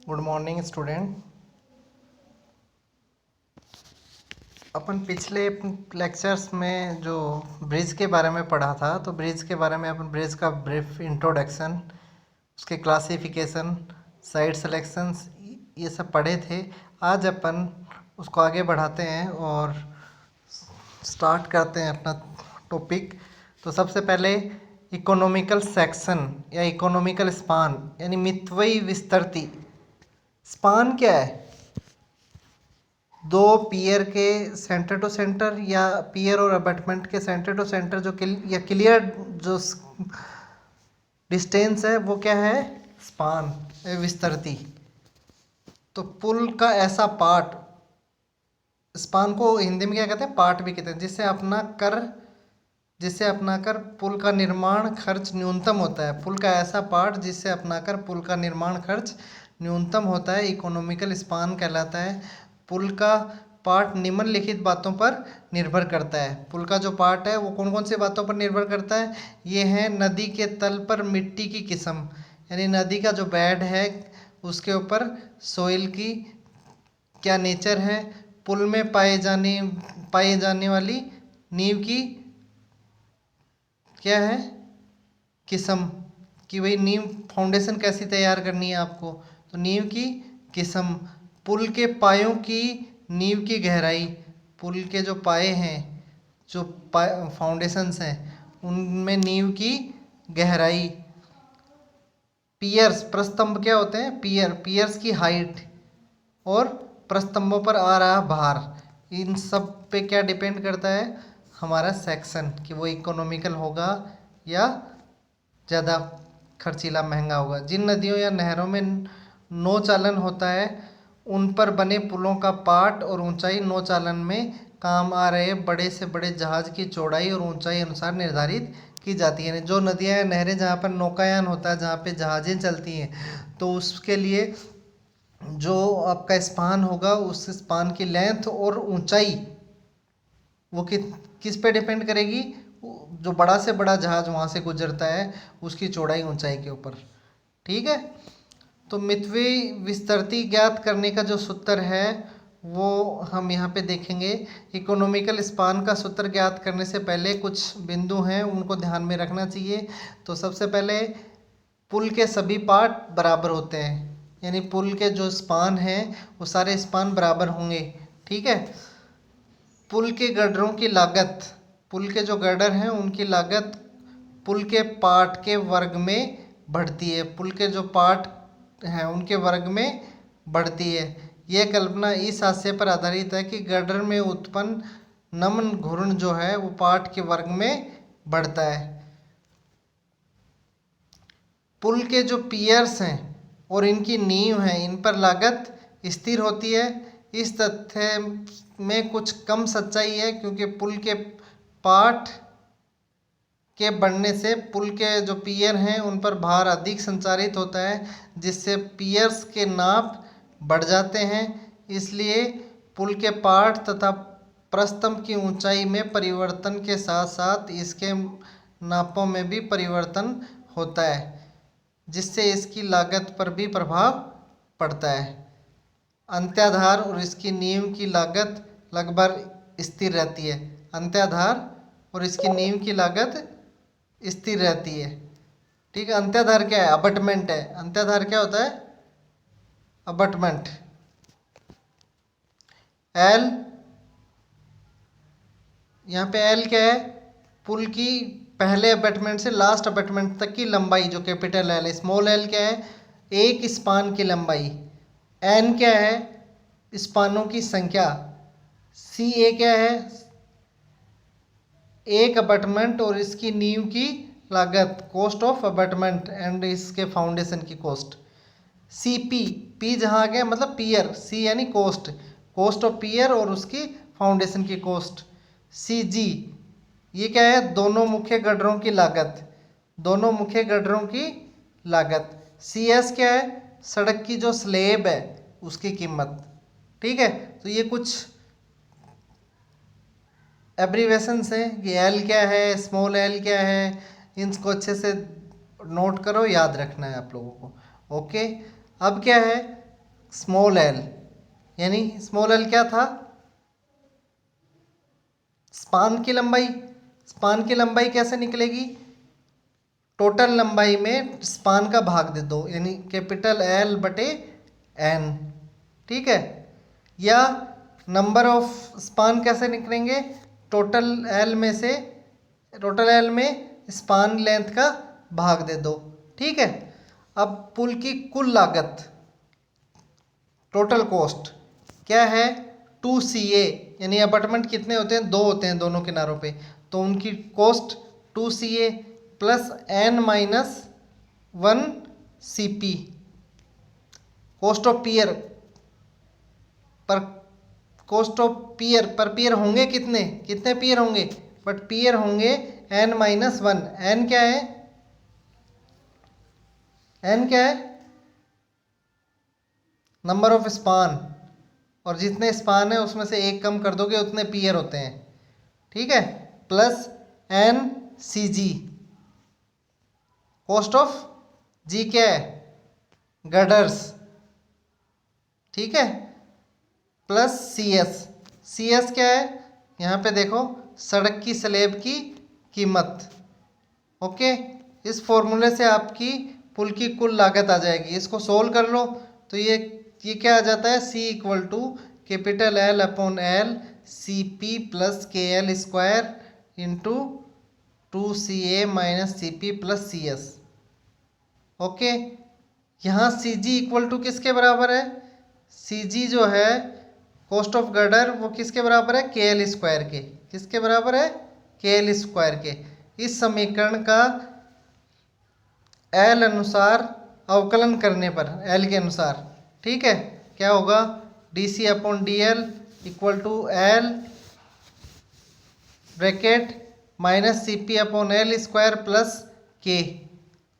Good morning student. अपन पिछले lectures में जो ब्रिज के बारे में पढ़ा था, तो ब्रिज के बारे में अपन ब्रिज का ब्रीफ इंट्रोडक्शन, उसके क्लासिफिकेशन, साइट सिलेक्शंस, ये सब पढ़े थे। आज अपन उसको आगे बढ़ाते हैं और स्टार्ट करते हैं अपना टॉपिक। तो सबसे पहले इकोनॉमिकल सेक्शन या इकोनॉमिकल स्पान यानी मितव्ययी विस्तृति। स्पान क्या है? दो पियर के सेंटर टू सेंटर या पियर और अबटमेंट के सेंटर टू सेंटर जो क्लियर जो डिस्टेंस है वो क्या है? स्पान, विस्तृति। तो पुल का ऐसा पार्ट, स्पान को हिंदी में क्या कहते हैं? पार्ट भी कहते हैं। जिससे अपनाकर पुल का निर्माण खर्च न्यूनतम होता है। पुल का ऐसा पार्ट जिससे अपनाकर पुल का निर्माण खर्च न्यूनतम होता है, इकोनॉमिकल स्पान कहलाता है। पुल का पार्ट निम्नलिखित बातों पर निर्भर करता है। पुल का जो पार्ट है वो कौन कौन सी बातों पर निर्भर करता है? ये है नदी के तल पर मिट्टी की किस्म, यानी नदी का जो बेड है उसके ऊपर सोइल की क्या नेचर है, पुल में पाए जाने वाली नींव की क्या है किस्म, कि भाई नींव फाउंडेशन कैसी तैयार करनी है आपको, तो नींव की किस्म। पुल के पायों की नींव की गहराई, पुल के जो पाए हैं, जो फाउंडेशंस हैं, उनमें नींव की गहराई। पियर्स, प्रस्तंभ क्या होते हैं? पियर्स की हाइट और प्रस्तंभों पर आ रहा भार, इन सब पे क्या डिपेंड करता है? हमारा सेक्शन, कि वो इकोनॉमिकल होगा या ज़्यादा खर्चीला महंगा होगा। जिन नदियों या नहरों में नौ चालन होता है उन पर बने पुलों का पाट और ऊंचाई नौ चालन में काम आ रहे बड़े से बड़े जहाज की चौड़ाई और ऊंचाई अनुसार निर्धारित की जाती है। जो नदियाँ या नहरें जहाँ पर नौकायान होता है, जहाँ पे जहाज़ें चलती हैं, तो उसके लिए जो आपका स्पान होगा, उस स्पान की लेंथ और ऊंचाई वो किस पे डिपेंड करेगी? जो बड़ा से बड़ा जहाज वहाँ से गुजरता है उसकी चौड़ाई ऊंचाई के ऊपर। ठीक है। तो मितव्ययी विस्तृति ज्ञात करने का जो सूत्र है वो हम यहाँ पे देखेंगे। इकोनॉमिकल स्पान का सूत्र ज्ञात करने से पहले कुछ बिंदु हैं, उनको ध्यान में रखना चाहिए। तो सबसे पहले पुल के सभी पार्ट बराबर होते हैं, यानी पुल के जो स्पान हैं वो सारे स्पान बराबर होंगे। ठीक है। पुल के गर्डरों की लागत, पुल के जो गर्डर हैं उनकी लागत पुल के पार्ट के वर्ग में बढ़ती है। पुल के जो पार्ट हैं उनके वर्ग में बढ़ती है। यह कल्पना इस आशय पर आधारित है कि गर्डर में उत्पन्न नमन घूर्ण जो है वो पार्ट के वर्ग में बढ़ता है। पुल के जो पियर्स हैं और इनकी नींव है, इन पर लागत स्थिर होती है। इस तथ्य में कुछ कम सच्चाई है, क्योंकि पुल के पार्ट के बढ़ने से पुल के जो पियर हैं उन पर भार अधिक संचारित होता है, जिससे पियर्स के नाप बढ़ जाते हैं। इसलिए पुल के पार्ट तथा प्रस्तंभ की ऊंचाई में परिवर्तन के साथ साथ इसके नापों में भी परिवर्तन होता है, जिससे इसकी लागत पर भी प्रभाव पड़ता है। अंत्याधार और इसकी नींव की लागत लगभग स्थिर रहती है। अंत्याधार और इसकी नींव की लागत स्थिर रहती है। ठीक है। अंत्याधार क्या है? अबटमेंट है। अंत्याधार क्या होता है? अबटमेंट। एल, यहाँ पे एल क्या है? पुल की पहले अबटमेंट से लास्ट अबटमेंट तक की लंबाई, जो कैपिटल एल है। स्मॉल एल क्या है? एक स्पान की लंबाई। एन क्या है? स्पानों की संख्या। सी ए क्या है? एक अबटमेंट और इसकी नींव की लागत, कॉस्ट ऑफ अबटमेंट एंड इसके फाउंडेशन की कॉस्ट। सी पी, पी जहाँ आ गया मतलब पियर, सी यानी कॉस्ट, कॉस्ट ऑफ पियर और उसकी फाउंडेशन की कॉस्ट। सी जी, ये क्या है? दोनों मुख्य गड्ढरों की लागत, दोनों मुख्य गड्ढरों की लागत। सी एस क्या है? सड़क की जो स्लेब है उसकी कीमत। ठीक है। तो ये कुछ एब्रीवेशंस हैं कि एल क्या है, स्मॉल एल क्या है, इनको अच्छे से नोट करो, याद रखना है आप लोगों को। ओके। अब क्या है? स्मॉल एल, यानी स्मॉल एल क्या था? स्पान की लंबाई। स्पान की लंबाई कैसे निकलेगी? टोटल लंबाई में स्पान का भाग दे दो, यानी कैपिटल एल बटे एन। ठीक है। या नंबर ऑफ स्पान कैसे निकलेंगे? टोटल एल में से, टोटल एल में स्पान लेंथ का भाग दे दो। ठीक है। अब पुल की कुल लागत, टोटल कॉस्ट क्या है? 2CA, यानी अबटमेंट कितने होते हैं? 2 होते हैं दोनों किनारों पे, तो उनकी cost 2CA plus n-1 CP। Cost of pier पर, कॉस्ट ऑफ पियर पर पियर होंगे कितने? कितने पियर होंगे? बट पियर होंगे n-1। n क्या है? n क्या है? नंबर ऑफ स्पान, और जितने स्पान है उसमें से एक कम कर दोगे उतने पियर होते हैं। ठीक है। प्लस NCG, कॉस्ट ऑफ जी क्या है? गडर्स। ठीक है। प्लस CS क्या है? यहाँ पे देखो, सड़क की स्लेब की कीमत। ओके। इस फॉर्मूले से आपकी पुल की कुल लागत आ जाएगी। इसको सोल्व कर लो तो ये क्या आ जाता है? C equal to capital L upon L CP plus KL square into 2CA minus CP plus CS। Okay. यहाँ CG इक्वल टू किसके बराबर है? CG जो है कॉस्ट ऑफ गर्डर, वो किसके बराबर है? KL स्क्वायर के। किसके बराबर है? KL स्क्वायर के। इस समीकरण का L अनुसार अवकलन करने पर, L के अनुसार, ठीक है, क्या होगा? DC upon DL equal to L bracket minus CP upon L square plus K।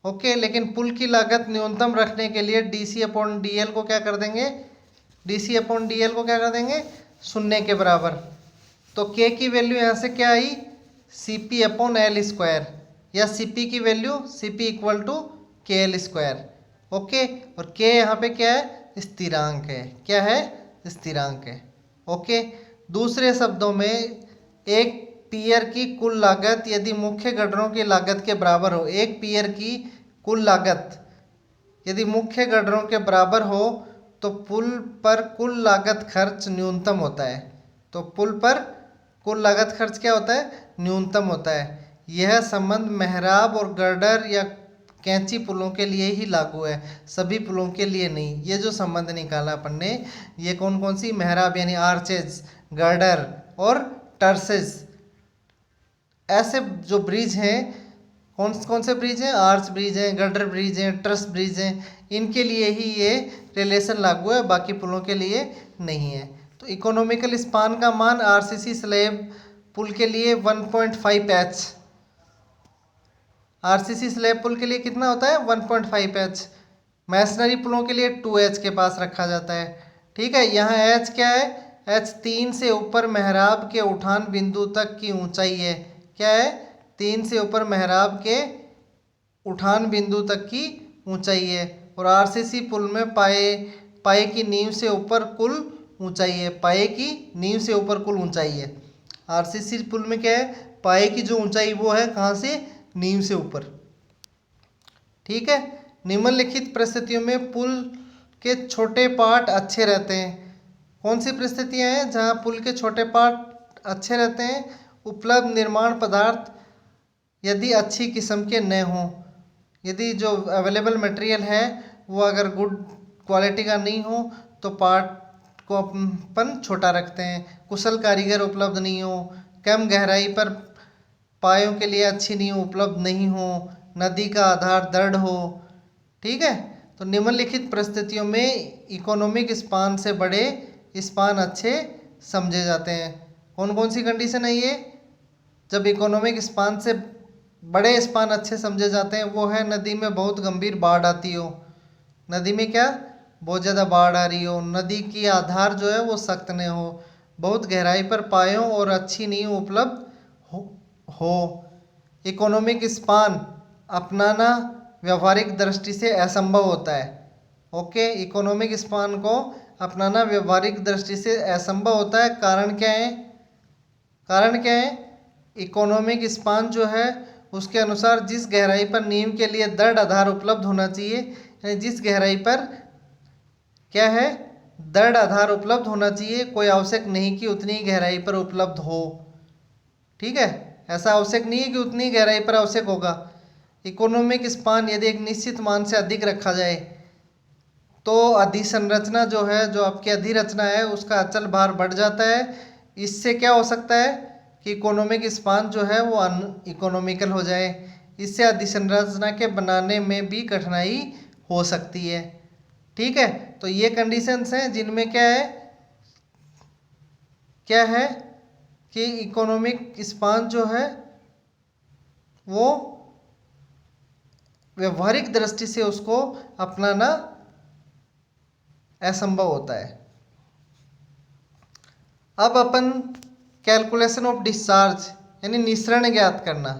Okay. लेकिन पुल की लागत न्यूनतम रखने के लिए DC अपॉन DL को क्या कर देंगे? DC अपॉन DL को क्या कर देंगे? 0 के बराबर। तो K की वैल्यू यहाँ से क्या आई? CP अपॉन L स्क्वायर, या CP की value CP equal to KL square. Okay. और K यहाँ पे क्या है? स्थिरांक है। क्या है? स्थिरांक है। ओके। दूसरे शब्दों में, एक पियर की कुल लागत यदि मुख्य गड्ढरों की लागत के बराबर हो, एक पियर की कुल लागत यदि मुख्य गड्ढरों के बराबर हो तो पुल पर कुल लागत खर्च न्यूनतम होता है। तो पुल पर कुल लागत खर्च क्या होता है? न्यूनतम होता है। यह संबंध मेहराब और गर्डर या कैंची पुलों के लिए ही लागू है, सभी पुलों के लिए नहीं। ये जो संबंध निकाला अपन ने, ये कौन कौन सी? मेहराब यानी आर्चेज, गर्डर और टर्सेज, ऐसे जो ब्रिज हैं, कौन कौन से ब्रिज हैं? आर्च ब्रिज हैं, गर्डर ब्रिज हैं, ट्रस ब्रिज हैं, इनके लिए ही ये रिलेशन लागू है, बाकी पुलों के लिए नहीं है। तो इकोनॉमिकल स्पान का मान RCC स्लैब पुल के लिए 1.5H, RCC स्लैब पुल के लिए कितना होता है? 1.5H। मैसनरी पुलों के लिए 2H के पास रखा जाता है। ठीक है। यहाँ H क्या है? H 3 से ऊपर मेहराब के उठान बिंदु तक की ऊंचाई है। क्या है? 3 से ऊपर मेहराब के उठान बिंदु तक की ऊंचाई है। और RCC पुल में पाए की नींव से ऊपर कुल ऊंचाई है। पाए की नींव से ऊपर कुल ऊंचाई है। RCC पुल में क्या है? पाए की जो ऊंचाई वो है कहाँ से? नींव से ऊपर। ठीक है। निम्नलिखित परिस्थितियों में पुल के छोटे पार्ट अच्छे रहते हैं। कौन सी परिस्थितियां हैं जहां पुल के छोटे पार्ट अच्छे रहते हैं? उपलब्ध निर्माण पदार्थ यदि अच्छी किस्म के न हों, यदि जो अवेलेबल मटेरियल है वो अगर गुड क्वालिटी का नहीं हो तो पार्ट को अपन छोटा रखते हैं। कुशल कारीगर उपलब्ध नहीं हो, कम गहराई पर पायों के लिए अच्छी नींव उपलब्ध नहीं हो, नदी का आधार दृढ़ हो। ठीक है। तो निम्नलिखित परिस्थितियों में इकोनॉमिक स्पान से बड़े स्पान अच्छे समझे जाते हैं। कौन कौन सी कंडीशन है ये? जब इकोनॉमिक स्पान से बड़े स्पान अच्छे समझे जाते हैं वो है नदी में बहुत गंभीर बाढ़ आती हो। नदी में क्या? बहुत ज़्यादा बाढ़ आ रही हो, नदी की आधार जो है वो सख्त न हो, बहुत गहराई पर पायों और अच्छी नींव उपलब्ध हो। इकोनॉमिक स्पान अपनाना व्यवहारिक दृष्टि से असंभव होता है। ओके, इकोनॉमिक स्पान को अपनाना व्यवहारिक दृष्टि से असंभव होता है। कारण क्या है? कारण क्या है? इकोनॉमिक स्पान जो है उसके अनुसार जिस गहराई पर नींव के लिए दृढ़ आधार उपलब्ध होना चाहिए, यानी जिस गहराई पर क्या है, दृढ़ आधार उपलब्ध होना चाहिए, कोई आवश्यक नहीं कि उतनी गहराई पर उपलब्ध हो। ठीक है, ऐसा आवश्यक नहीं है कि उतनी गहराई पर आवश्यक होगा। इकोनॉमिक स्पान यदि एक निश्चित मान से अधिक रखा जाए तो अधिसंरचना जो है, जो आपकी अधिरचना है, उसका अचल भार बढ़ जाता है। इससे क्या हो सकता है कि इकोनॉमिक स्पान जो है वो अन इकोनॉमिकल हो जाए। इससे अधिसंरचना के बनाने में भी कठिनाई हो सकती है। ठीक है, तो ये कंडीशंस हैं जिनमें क्या है कि इकोनॉमिक स्पान जो है वो व्यवहारिक दृष्टि से उसको अपनाना असंभव होता है। अब अपन कैलकुलेशन ऑफ डिस्चार्ज यानी निसरण ज्ञात करना।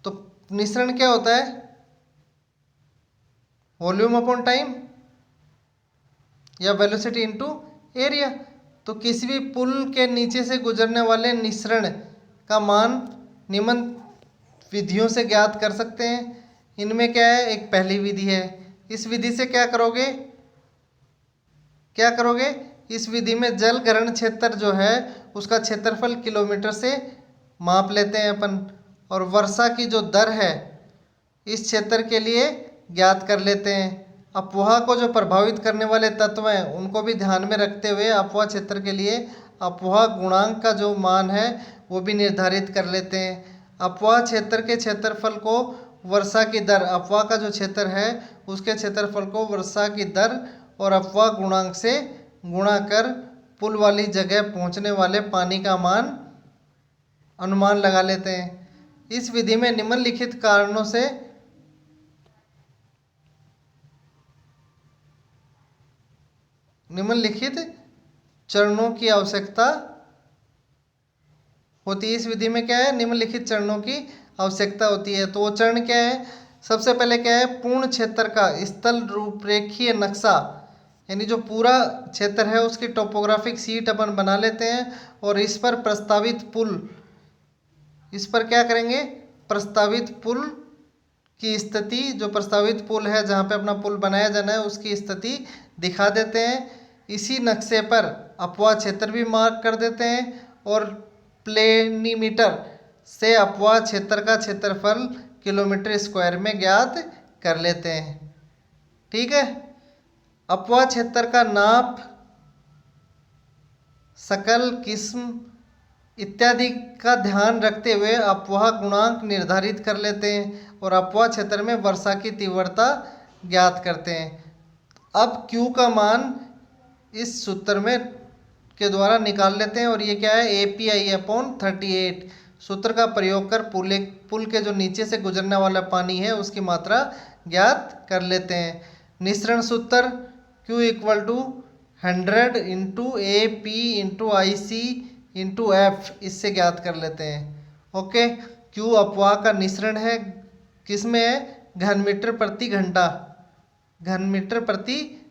तो निसरण क्या होता है? वॉल्यूम अपॉन टाइम या वेलोसिटी इनटू एरिया। तो किसी भी पुल के नीचे से गुजरने वाले निसरण का मान निम्न विधियों से ज्ञात कर सकते हैं। इनमें क्या है? एक पहली विधि है। इस विधि से क्या करोगे? इस विधि में जल ग्रहण क्षेत्र जो है उसका क्षेत्रफल किलोमीटर से माप लेते हैं अपन, और वर्षा की जो दर है इस क्षेत्र के लिए ज्ञात कर लेते हैं। अपवाह को जो प्रभावित करने वाले तत्व हैं उनको भी ध्यान में रखते हुए अपवाह क्षेत्र के लिए अपवाह गुणांक का जो मान है वो भी निर्धारित कर लेते हैं। अपवाह क्षेत्र के क्षेत्रफल को वर्षा की दर, अपवाह का जो क्षेत्र है उसके क्षेत्रफल को वर्षा की दर और अपवाह गुणांक से गुणा कर पुल वाली जगह पहुंचने वाले पानी का अनुमान लगा लेते हैं। इस विधि में निम्नलिखित कारणों से निम्नलिखित चरणों की आवश्यकता होती है। इस विधि में क्या है? निम्नलिखित चरणों की आवश्यकता होती है। तो वो चरण क्या है? सबसे पहले क्या है? पूर्ण क्षेत्र का स्थल रूपरेखीय नक्शा, यानी जो पूरा क्षेत्र है उसकी टोपोग्राफिक शीट अपन बना लेते हैं और इस पर क्या करेंगे? प्रस्तावित पुल की स्थिति, जो प्रस्तावित पुल है जहाँ पे अपना पुल बनाया जाना है उसकी स्थिति दिखा देते हैं। इसी नक्शे पर अपवाह क्षेत्र भी मार्क कर देते हैं और प्लेनीमीटर से अपवाह क्षेत्र का क्षेत्रफल किलोमीटर स्क्वायर में ज्ञात कर लेते हैं। ठीक है, अपवाह क्षेत्र का नाप, सकल, किस्म इत्यादि का ध्यान रखते हुए अपवाह गुणांक निर्धारित कर लेते हैं और अपवाह क्षेत्र में वर्षा की तीव्रता ज्ञात करते हैं। अब Q का मान इस सूत्र में के द्वारा निकाल लेते हैं और ये क्या है? API/38 सूत्र का प्रयोग कर पुल के जो नीचे से गुजरने वाला पानी है उसकी मात्रा ज्ञात कर लेते हैं। निसरण सूत्र Q = 100 × AP × IC × F, इससे ज्ञात कर लेते हैं। ओके, Q अपवाह का निसरण है, किसमें है? घन मीटर प्रति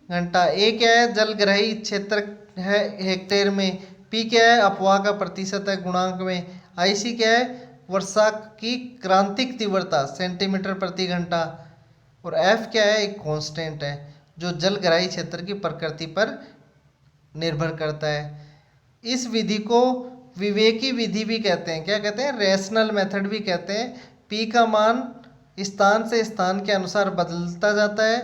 घंटा। A क्या है? जलग्राही क्षेत्र है हेक्टेयर में। P क्या है? अपवाह का प्रतिशत है गुणांक में। IC क्या है? वर्षा की क्रांतिक तीव्रता सेंटीमीटर प्रति घंटा। और F क्या है? एक कांस्टेंट है जो जलग्राही क्षेत्र की प्रकृति पर निर्भर करता है। इस विधि को विवेकी विधि भी कहते हैं। क्या कहते हैं? रैशनल मेथड भी कहते हैं। P का मान स्थान से स्थान के अनुसार बदलता जाता है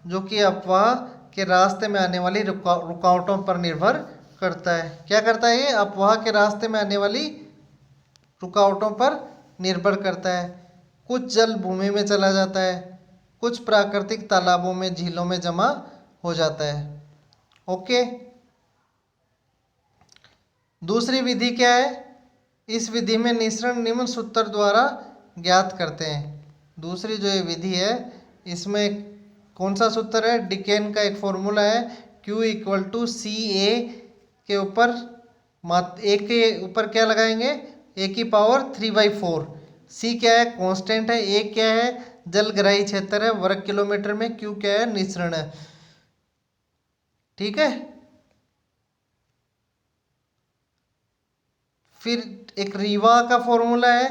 जो कि अपवाह के रास्ते में आने वाली रुकावटों पर निर्भर करता है। क्या करता है ये? अपवाह के रास्ते में आने वाली रुकावटों पर निर्भर करता है। कुछ जल भूमि में चला जाता है, कुछ प्राकृतिक तालाबों में, झीलों में जमा हो जाता है। ओके, दूसरी विधि क्या है? इस विधि में निसरण निम्न सूत्र द्वारा ज्ञात करते हैं। दूसरी जो ये विधि है इसमें कौन सा सूत्र है? डिकेन का एक फॉर्मूला है, Q = CA के ऊपर A के ऊपर क्या लगाएंगे? A⁴। C क्या है? कांस्टेंट है। A क्या है? जलग्राही क्षेत्र है वर्ग किलोमीटर में। Q क्या है? निसरण है। ठीक है। फिर एक रीवा का फॉर्मूला है,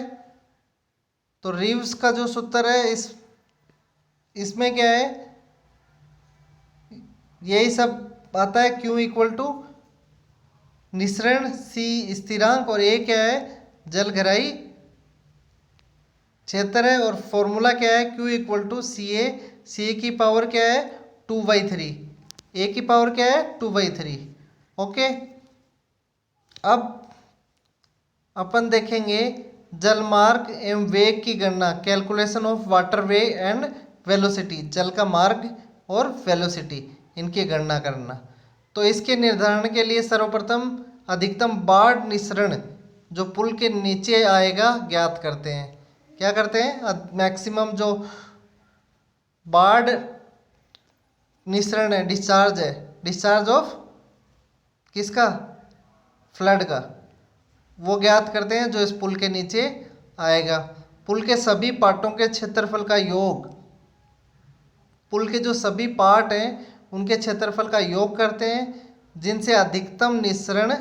तो रीव्स का जो सूत्र है इसमें क्या है, यही सब आता है। Q इक्वल टू निसरण, C स्थिरांक, और A क्या है, जल गहराई क्षेत्र है। और फॉर्मूला क्या है, Q इक्वल टू सी ए की पावर क्या है 2/3, A की पावर क्या है 2/3। ओके, अब अपन देखेंगे जलमार्ग एवं वेग की गणना, calculation of water way and velocity, जल का मार्ग और वेलोसिटी इनकी गणना करना। तो इसके निर्धारण के लिए सर्वप्रथम अधिकतम बाढ़ निसरण जो पुल के नीचे आएगा ज्ञात करते हैं। क्या करते हैं, मैक्सिमम जो बाढ़ निसरण है, डिस्चार्ज ऑफ किसका, फ्लड का, वो ज्ञात करते हैं जो इस पुल के नीचे आएगा। पुल के सभी पार्टों के क्षेत्रफल का योग, पुल के जो सभी पार्ट हैं उनके क्षेत्रफल का योग करते हैं, जिनसे अधिकतम निसरण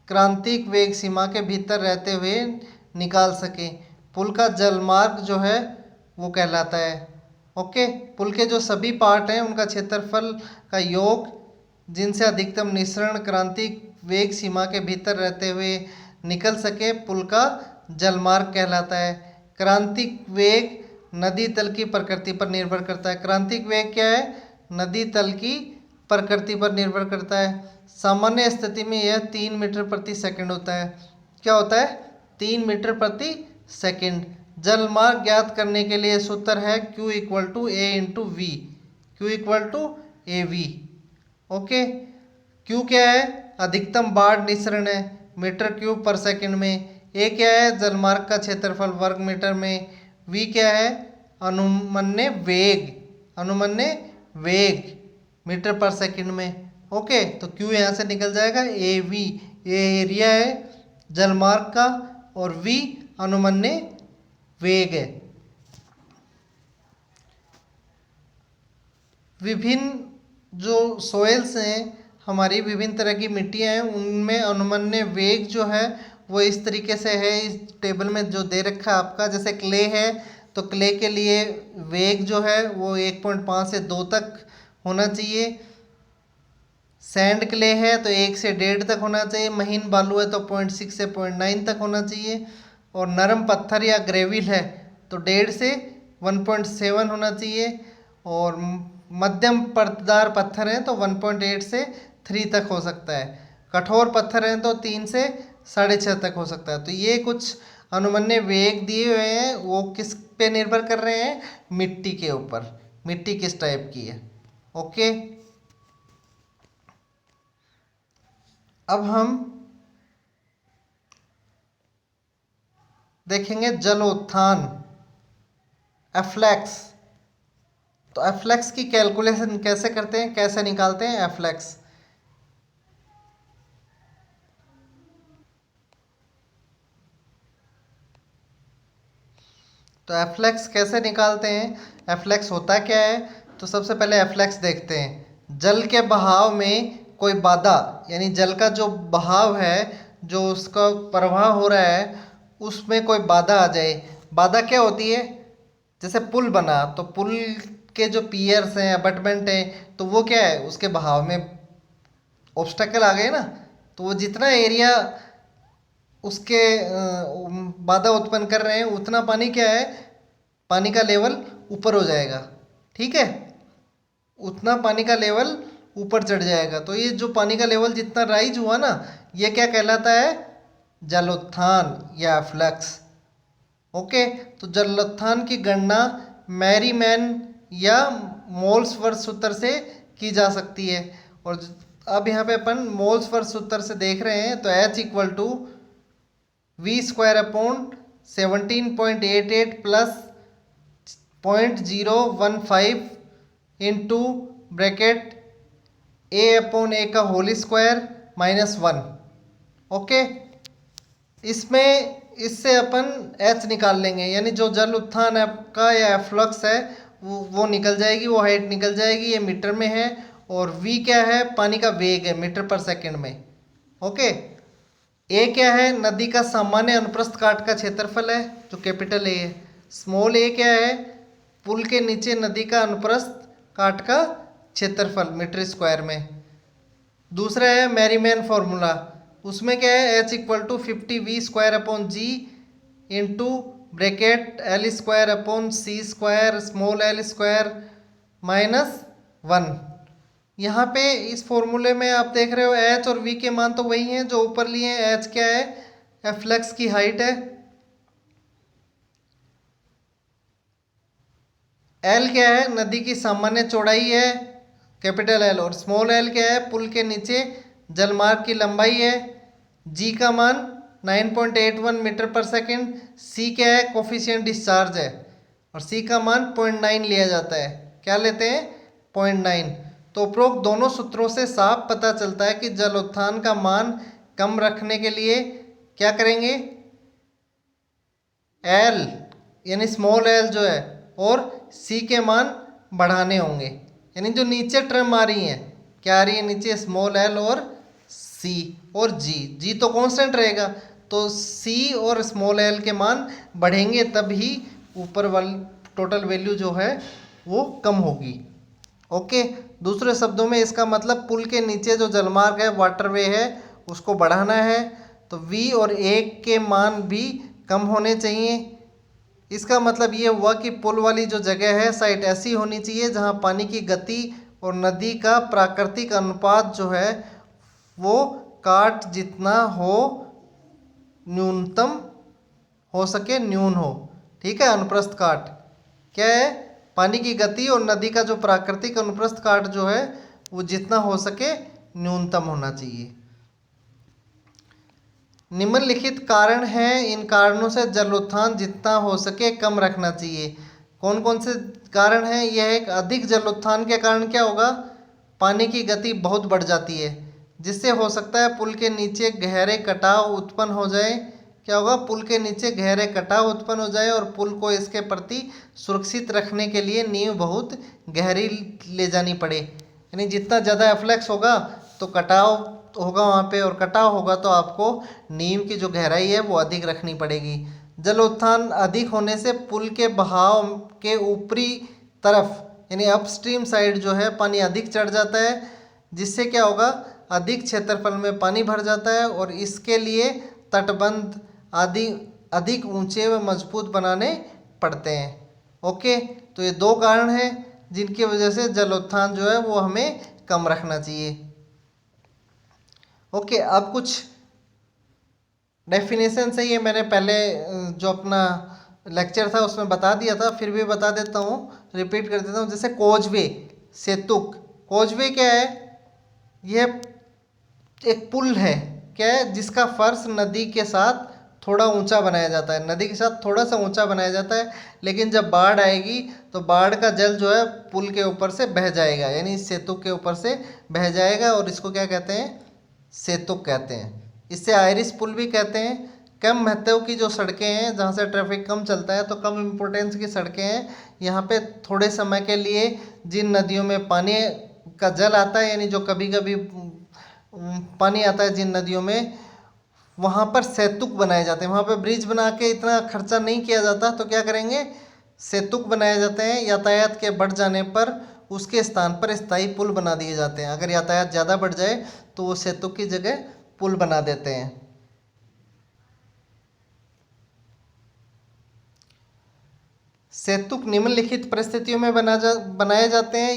क्रांतिक वेग सीमा के भीतर रहते हुए निकाल सके। पुल का जलमार्ग जो है वो कहलाता है। ओके, पुल के जो सभी पार्ट हैं उनका क्षेत्रफल का योग, जिनसे अधिकतम निसरण क्रांतिक वेग सीमा के भीतर रहते हुए निकल सके, पुल का जलमार्ग कहलाता है। क्रांतिक वेग नदी तल की प्रकृति पर निर्भर करता है। क्रांतिक वेग क्या है, नदी तल की प्रकृति पर निर्भर करता है। सामान्य स्थिति में यह 3 मीटर प्रति सेकंड होता है। क्या होता है, 3 मीटर प्रति सेकंड। जलमार्ग ज्ञात करने के लिए सूत्र है Q equal to A into V, Q equal to AV। Okay, Q क्या है, अधिकतम बाढ़ निसरण है मीटर क्यूब पर सेकंड में। A क्या है, जलमार्ग का क्षेत्रफल वर्ग मीटर में। V क्या है, अनुमन्य वेग मीटर पर सेकंड में। ओके, तो Q यहाँ से निकल जाएगा AV, ये एरिया है जलमार्ग का, और V अनुमन्य वेग है। विभिन्न जो सोइल्स हैं हमारी, विभिन्न तरह की मिट्टियाँ हैं, उनमें अनुमन्य वेग जो है वो इस तरीके से है, इस टेबल में जो दे रखा है आपका। जैसे क्ले है तो क्ले के लिए वेग जो है वो 1.5 से 2 तक होना चाहिए। सैंड क्ले है तो 1 से 1.5 तक होना चाहिए। महीन बालू है तो 0.6 से 0.9 तक होना चाहिए। और नरम पत्थर या ग्रेविल है तो 1.5 से 1.7 होना चाहिए। और मध्यम परतदार पत्थर हैं तो 1.8 से 3 तक हो सकता है। कठोर पत्थर हैं तो 3 से 6.5 तक हो सकता है। तो ये कुछ अनुमन्य वेग दिए हुए हैं, वो किस पे निर्भर कर रहे हैं, मिट्टी के ऊपर, मिट्टी किस टाइप की है। ओके, अब हम देखेंगे जलोत्थान, एफ्लैक्स। तो एफ्लैक्स की कैलकुलेशन कैसे करते हैं, कैसे निकालते हैं एफ्लैक्स। तो एफ्लैक्स कैसे निकालते हैं, एफ्लैक्स होता क्या है। तो सबसे पहले एफ्लैक्स देखते हैं। जल के बहाव में कोई बाधा, यानी जल का जो बहाव है, जो उसका प्रवाह हो रहा है, उसमें कोई बाधा आ जाए। बाधा क्या होती है, जैसे पुल बना तो पुल के जो पियर्स हैं, अबटमेंट हैं, तो वो क्या है, उसके बहाव में ऑब्स्टेकल आ गए ना, तो वो जितना एरिया उसके बाधा उत्पन्न कर रहे हैं, उतना पानी क्या है, पानी का लेवल ऊपर हो जाएगा। ठीक है, उतना पानी का लेवल ऊपर चढ़ जाएगा। तो ये जो पानी का लेवल जितना राइज हुआ ना, ये क्या कहलाता है, जलोत्थान या फ्लक्स। ओके, तो जलोत्थान की गणना मैरीमैन या मोल्सवर्थ सूत्र से की जा सकती है। और अब यहाँ पे अपन मोल्सवर्थ सूत्र से देख रहे हैं, तो H equal to V² upon 17.88 plus 0.015 into bracket A upon A का होल स्क्वायर -1। ओके, इसमें इससे अपन H निकाल लेंगे, यानी जो जल उत्थान आपका या एफ्लक्स है वो निकल जाएगी, वो हाइट निकल जाएगी। ये मीटर में है और v क्या है, पानी का वेग है मीटर पर सेकंड में। ओके, ए क्या है, नदी का सामान्य अनुप्रस्थ काट का क्षेत्रफल है जो कैपिटल ए है। स्मॉल ए क्या है, पुल के नीचे नदी का अनुप्रस्थ काट का क्षेत्रफल मीटर स्क्वायर में। दूसरा है मैरीमैन फॉर्मूला, उसमें क्या है, H=50v² g into bracket L² small l² -1। यहाँ पे इस फॉर्मूले में आप देख रहे हो h और v के मान तो वही हैं जो ऊपर लिए हैं। h क्या है, एफ्लेक्स की हाइट है। l क्या है, नदी की सामान्य चौड़ाई है कैपिटल L, और स्मॉल l क्या है, पुल के नीचे जलमार्ग की लंबाई है। g का मान 9.81 मीटर पर सेकंड। c क्या है, कोफिशिएंट डिस्चार्ज है, और c का मान 0.9 लिया जाता है। क्या लेते हैं, 0.9। तो उपरोक्त दोनों सूत्रों से साफ पता चलता है कि जल उत्थान का मान कम रखने के लिए क्या करेंगे, L यानी स्मॉल l जो है और c के मान बढ़ाने होंगे। यानी जो नीचे टर्म आ रही हैं, क्या आ रही है नीचे, स्मॉल l और c और g तो कांस्टेंट रहेगा, तो c और स्मॉल l के मान बढ़ेंगे तभी ऊपर वाली टोटल वैल्यू जो है वो कम होगी। ओके, दूसरे शब्दों में इसका मतलब पुल के नीचे जो जलमार्ग है, वाटरवे है, उसको बढ़ाना है, तो v और a के मान भी कम होने चाहिए। इसका मतलब ये हुआ कि पुल वाली जो जगह है, साइट ऐसी होनी चाहिए जहाँ पानी की गति और नदी का प्राकृतिक अनुपात जो है वो काट जितना हो, न्यूनतम हो सके न्यून हो। ठीक है, अनुप्रस्थ काट क्या है, पानी की गति और नदी का जो प्राकृतिक अनुप्रस्थ काट जो है वो जितना हो सके न्यूनतम होना चाहिए। निम्नलिखित कारण हैं, इन कारणों से जल उत्थान जितना हो सके कम रखना चाहिए। कौन कौन से कारण हैं, यह एक अधिक जल उत्थान के कारण क्या होगा, पानी की गति बहुत बढ़ जाती है, जिससे हो सकता है पुल के नीचे गहरे कटाव उत्पन्न हो जाए। क्या होगा, पुल के नीचे गहरे कटाव उत्पन्न हो जाए और पुल को इसके प्रति सुरक्षित रखने के लिए नींव बहुत गहरी ले जानी पड़े। यानी जितना ज़्यादा एफ्लेक्स होगा तो कटाव होगा वहाँ पे, और कटाव होगा तो आपको नींव की जो गहराई है वो अधिक रखनी पड़ेगी। जल उत्थान अधिक होने से पुल के बहाव के ऊपरी तरफ यानी अपस्ट्रीम साइड जो है पानी अधिक चढ़ जाता है, जिससे क्या होगा, अधिक क्षेत्रफल में पानी भर जाता है, और इसके लिए तटबंध आदि अधिक ऊंचे व मजबूत बनाने पड़ते हैं। ओके, तो ये दो कारण हैं जिनकी वजह से जलोत्थान जो है वो हमें कम रखना चाहिए। ओके, अब कुछ डेफिनेशन से ये मैंने पहले जो अपना लेक्चर था उसमें बता दिया था, फिर भी बता देता हूँ, रिपीट कर देता हूँ। जैसे कोजवे, सेतुक। कोजवे क्या है, यह एक पुल है क्या है, जिसका फर्श नदी के साथ थोड़ा ऊंचा बनाया जाता है, नदी के साथ थोड़ा सा ऊंचा बनाया जाता है, लेकिन जब बाढ़ आएगी तो बाढ़ का जल जो है पुल के ऊपर से बह जाएगा, यानी इस सेतु के ऊपर से बह जाएगा, और इसको क्या कहते हैं, सेतुक कहते हैं। इससे आयरिश पुल भी कहते हैं। कम महत्व की जो सड़कें हैं, जहाँ से ट्रैफिक कम चलता है, तो कम इम्पोर्टेंस की सड़कें हैं, यहाँ पे थोड़े समय के लिए जिन नदियों में पानी का जल आता है, यानी जो कभी कभी पानी आता है जिन नदियों में, वहाँ पर सेतुक बनाए जाते हैं। वहाँ पर ब्रिज बना के इतना खर्चा नहीं किया जाता, तो क्या करेंगे, सेतुक बनाए जाते हैं। यातायात के बढ़ जाने पर उसके स्थान पर स्थायी पुल बना दिए जाते हैं। अगर यातायात ज़्यादा बढ़ जाए तो वो सेतुक की जगह पुल बना देते हैं। सेतुक निम्नलिखित परिस्थितियों में बनाए जाते हैं।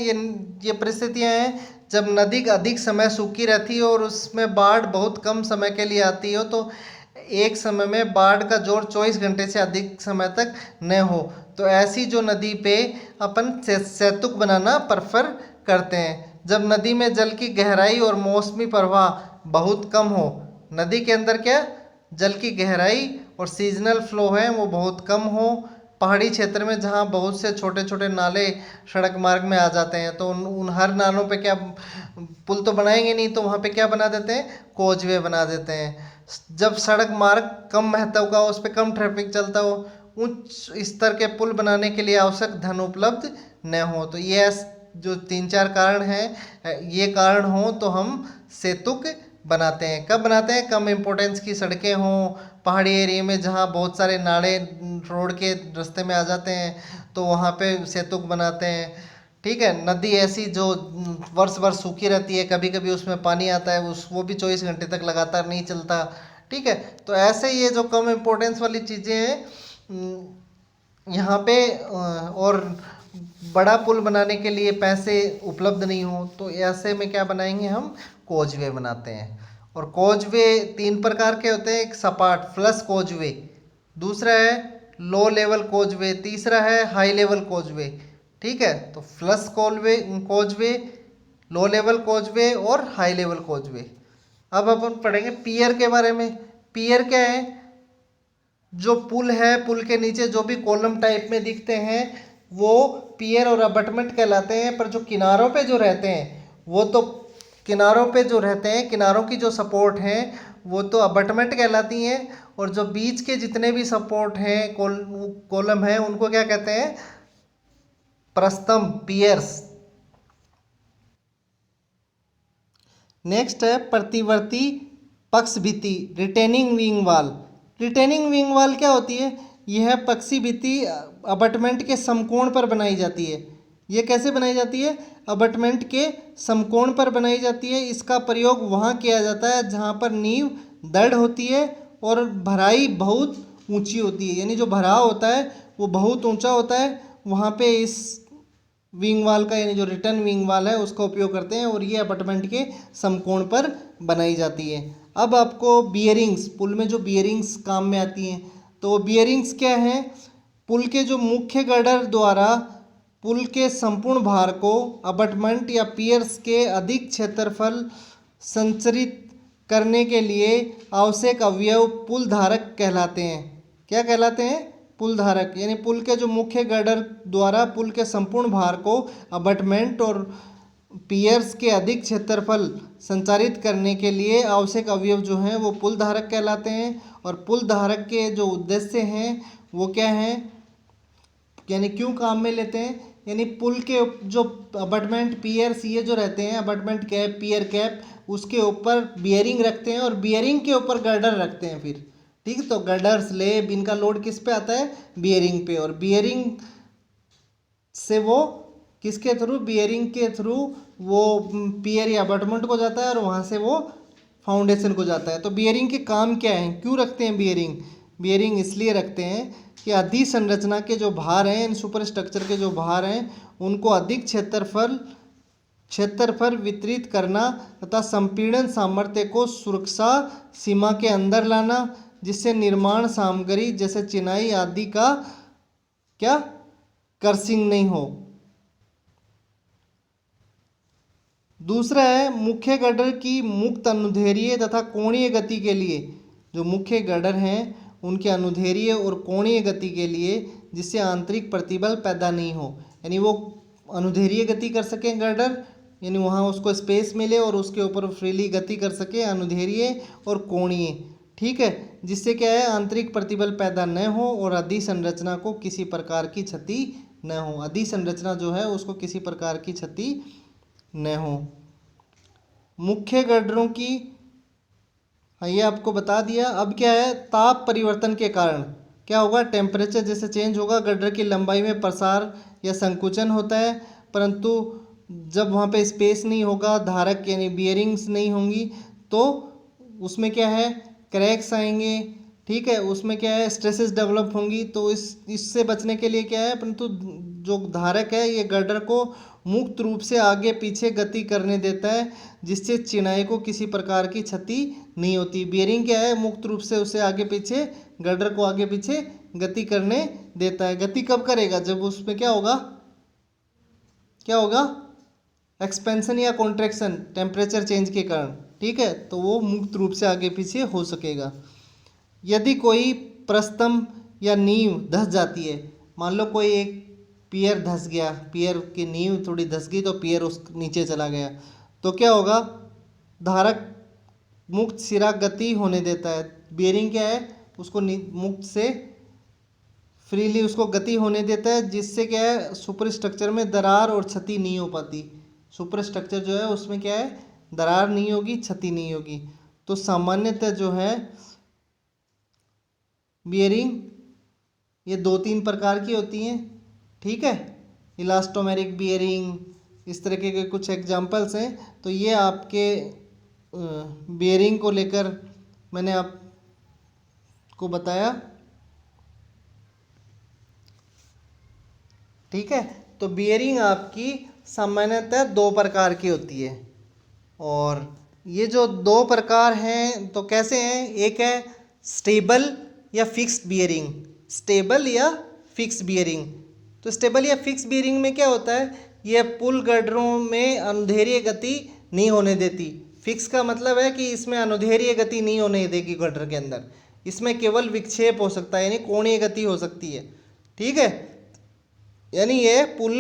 ये परिस्थितियां हैं जब नदी अधिक समय सूखी रहती है और उसमें बाढ़ बहुत कम समय के लिए आती हो, तो एक समय में बाढ़ का जोर 24 घंटे से अधिक समय तक न हो, तो ऐसी जो नदी पे अपन सेतुक बनाना प्रेफर करते हैं। जब नदी में जल की गहराई और मौसमी प्रवाह बहुत कम हो, नदी के अंदर क्या जल की गहराई और सीजनल फ्लो है वो बहुत कम हो, पहाड़ी क्षेत्र में जहाँ बहुत से छोटे छोटे नाले सड़क मार्ग में आ जाते हैं, तो उन हर नालों पे क्या पुल तो बनाएंगे नहीं, तो वहाँ पे क्या बना देते हैं, कोजवे बना देते हैं। जब सड़क मार्ग कम महत्व का हो, उस पर कम ट्रैफिक चलता हो, उच्च स्तर के पुल बनाने के लिए आवश्यक धन उपलब्ध न हो, तो ये जो 3-4 कारण हैं, ये कारण हो तो हम सेतुक बनाते हैं। कब बनाते हैं? कम इम्पोर्टेंस की सड़कें हों, पहाड़ी एरिया में जहाँ बहुत सारे नाले रोड के रास्ते में आ जाते हैं, तो वहाँ पे सेतुक बनाते हैं। ठीक है, नदी ऐसी जो वर्ष भर सूखी रहती है, कभी कभी उसमें पानी आता है, उस वो भी 24 घंटे तक लगातार नहीं चलता। ठीक है, तो ऐसे ये जो कम इम्पोर्टेंस वाली चीज़ें हैं यहाँ पे और बड़ा पुल बनाने के लिए पैसे उपलब्ध नहीं हो, तो ऐसे में क्या बनाएंगे हम? कोजवे बनाते हैं। और कोजवे 3 प्रकार के होते हैं, एक सपाट फ्लस कोजवे, दूसरा है लो लेवल कोजवे, तीसरा है हाई लेवल कोजवे। ठीक है, तो फ्लस कोजवे, लो लेवल कोजवे और हाई लेवल कोजवे। अब अपन पढ़ेंगे पियर के बारे में। पियर क्या है? जो पुल है, पुल के नीचे जो भी कॉलम टाइप में दिखते हैं वो पियर और अबटमेंट कहलाते हैं। पर जो किनारों पे जो रहते हैं वो तो किनारों पे जो रहते हैं, किनारों की जो सपोर्ट हैं वो तो अबटमेंट कहलाती हैं। और जो बीच के जितने भी सपोर्ट हैं, कॉलम हैं, उनको क्या कहते हैं? प्रस्तंभ, पियर्स। नेक्स्ट है प्रतिवर्ती पक्ष भित्ति, रिटेनिंग विंग वाल। रिटेनिंग विंग वाल क्या होती है? यह पक्षी भित्ति अबटमेंट के समकोण पर बनाई जाती है। ये कैसे बनाई जाती है? अबटमेंट के समकोण पर बनाई जाती है। इसका प्रयोग वहाँ किया जाता है जहाँ पर नींव दृढ़ होती है और भराई बहुत ऊंची होती है, यानी जो भराव होता है वो बहुत ऊंचा होता है। वहाँ पे इस विंग वाल का, यानी जो रिटर्न विंग वाल है, उसका उपयोग करते हैं और ये अपार्टमेंट के समकोण पर बनाई जाती है। अब आपको बियरिंग्स, पुल में जो बियरिंग्स काम में आती हैं, तो बियरिंग्स क्या हैं? पुल के जो मुख्य गर्डर द्वारा पुल के संपूर्ण भार को अबटमेंट या पियर्स के अधिक क्षेत्रफल संचरित करने के लिए आवश्यक अवयव पुल धारक कहलाते हैं। क्या कहलाते हैं? पुल धारक, यानी पुल के जो मुख्य गर्डर द्वारा पुल के संपूर्ण भार को अबटमेंट और पियर्स के अधिक क्षेत्रफल संचारित करने के लिए आवश्यक अवयव जो हैं वो पुल धारक कहलाते हैं। और पुल धारक के जो उद्देश्य हैं वो क्या हैं, यानी क्यों काम में लेते हैं? यानी पुल के जो अबटमेंट, पियर्स, ये जो रहते हैं, अबटमेंट कैप, पियर कैप, उसके ऊपर बियरिंग रखते हैं और बियरिंग के ऊपर गर्डर रखते हैं फिर। ठीक है, तो गर्डर, स्लेब, इनका लोड किस पे आता है? बियरिंग पे। और बियरिंग से वो किसके थ्रू? बियरिंग के थ्रू वो पियर या अबटमेंट को जाता है और वहाँ से वो फाउंडेशन को जाता है। तो बियरिंग के काम क्या हैं? क्यों रखते हैं बियरिंग? बियरिंग इसलिए रखते हैं कि अधिसंरचना के जो भार हैं, इन सुपर स्ट्रक्चर के जो भार हैं, उनको अधिक क्षेत्रफल वितरित करना तथा संपीड़न सामर्थ्य को सुरक्षा सीमा के अंदर लाना, जिससे निर्माण सामग्री जैसे चिनाई आदि का क्या क्रशिंग नहीं हो। दूसरा है मुख्य गर्डर की मुक्त अनुदैर्ध्य तथा कोणीय गति के लिए। जो मुख्य गर्डर हैं उनके अनुदैर्ध्य और कोणीय गति के लिए, जिससे आंतरिक प्रतिबल पैदा नहीं हो, यानी वो अनुदैर्ध्य गति कर सकें गर्डर, यानी वहाँ उसको स्पेस मिले और उसके ऊपर फ्रीली गति कर सके, अनुदैर्ध्य और कोणीय। ठीक है, जिससे क्या है? आंतरिक प्रतिबल पैदा न हो और अधिसंरचना को किसी प्रकार की क्षति न हो। अधिसंरचना जो है उसको किसी प्रकार की क्षति न हो। मुख्य गर्डरों की, ये आपको बता दिया। अब क्या है? ताप परिवर्तन के कारण क्या होगा? टेम्परेचर जैसे चेंज होगा, गर्डर की लंबाई में प्रसार या संकुचन होता है। परंतु जब वहाँ पे स्पेस नहीं होगा, धारक यानी बियरिंग्स नहीं होंगी, तो उसमें क्या है? क्रैक्स आएंगे। ठीक है, उसमें क्या है? स्ट्रेसेस डेवलप होंगी। तो इससे बचने के लिए क्या है? परंतु जो धारक है ये गर्डर को मुक्त रूप से आगे पीछे गति करने देता है, जिससे चिनाई को किसी प्रकार की क्षति नहीं होती। बियरिंग क्या है? मुक्त रूप से उसे आगे पीछे, गर्डर को आगे पीछे गति करने देता है। गति कब करेगा? जब उसमें क्या होगा? क्या होगा? एक्सपेंशन या कॉन्ट्रैक्शन, टेम्परेचर चेंज के कारण। ठीक है, तो वो मुक्त रूप से आगे पीछे हो सकेगा। यदि कोई प्रस्तंभ या नींव धंस जाती है, मान लो कोई एक पियर धंस गया, पियर की नींव थोड़ी धंस गई तो पियर उस नीचे चला गया, तो क्या होगा? धारक मुक्त सिरा गति होने देता है। बियरिंग क्या है? उसको मुक्त से फ्रीली उसको गति होने देता है, जिससे क्या है सुपर स्ट्रक्चर में दरार और क्षति नहीं हो पाती। सुपर स्ट्रक्चर जो है उसमें क्या है, दरार नहीं होगी, क्षति नहीं होगी। तो सामान्यतः जो है बियरिंग ये 2-3 प्रकार की होती हैं, ठीक है। इलास्टोमेरिक बियरिंग, इस तरीके के कुछ एग्जांपल्स हैं। तो ये आपके बियरिंग को लेकर मैंने आपको बताया, ठीक है। तो बियरिंग आपकी सामान्यतः 2 प्रकार की होती है, और ये जो 2 प्रकार हैं तो कैसे हैं, एक है स्टेबल या फिक्स्ड बियरिंग। स्टेबल या फिक्स बियरिंग। तो स्टेबल या फिक्स बियरिंग में क्या होता है, यह पुल गर्डरों में अनुदैर्ध्य गति नहीं होने देती। फिक्स का मतलब है कि इसमें अनुदैर्ध्य गति नहीं होने देगी गर्डर के अंदर, इसमें केवल विक्षेप हो सकता है, यानी कोणीय गति हो सकती है, ठीक है। यानी ये पुल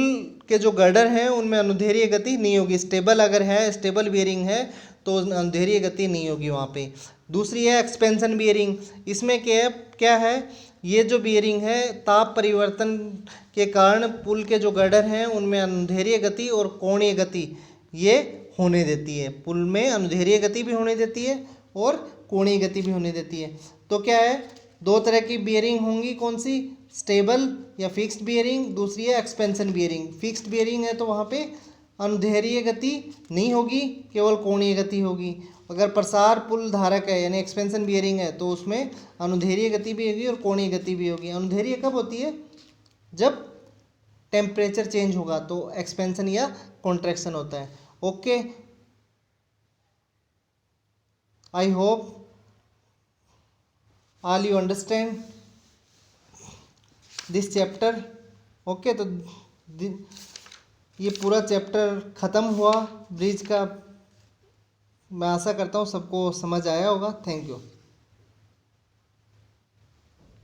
के जो गर्डर हैं उनमें अनुदैर्ध्य गति नहीं होगी। स्टेबल अगर है, स्टेबल बियरिंग है तो अनुदैर्ध्य गति नहीं होगी वहाँ पे। दूसरी है एक्सपेंशन बियरिंग। इसमें क्या है, ये जो बियरिंग है ताप परिवर्तन के कारण पुल के जो गर्डर हैं उनमें अनुदैर्ध्य गति और कोणीय गति ये होने देती है। पुल में अनुदैर्ध्य गति भी होने देती है और कोणीय गति भी होने देती है। तो क्या है, 2 तरह की बियरिंग होंगी, कौन सी, स्टेबल या फिक्स्ड बियरिंग, दूसरी है एक्सपेंशन बियरिंग। फिक्स्ड बियरिंग है तो वहाँ पे अनुदैर्ध्य गति नहीं होगी, केवल कोणीय गति होगी। अगर प्रसार पुल धारक है यानी एक्सपेंशन बियरिंग है तो उसमें अनुदैर्ध्य गति भी होगी और कोणीय गति भी होगी। अनुदैर्ध्य कब होती है, जब टेम्परेचर चेंज होगा तो एक्सपेंशन या कॉन्ट्रैक्शन होता है। Okay, I hope all you understand this chapter. Okay, तो ये पूरा चैप्टर ख़त्म हुआ ब्रिज का। मैं आशा करता हूँ सबको समझ आया होगा। Thank you.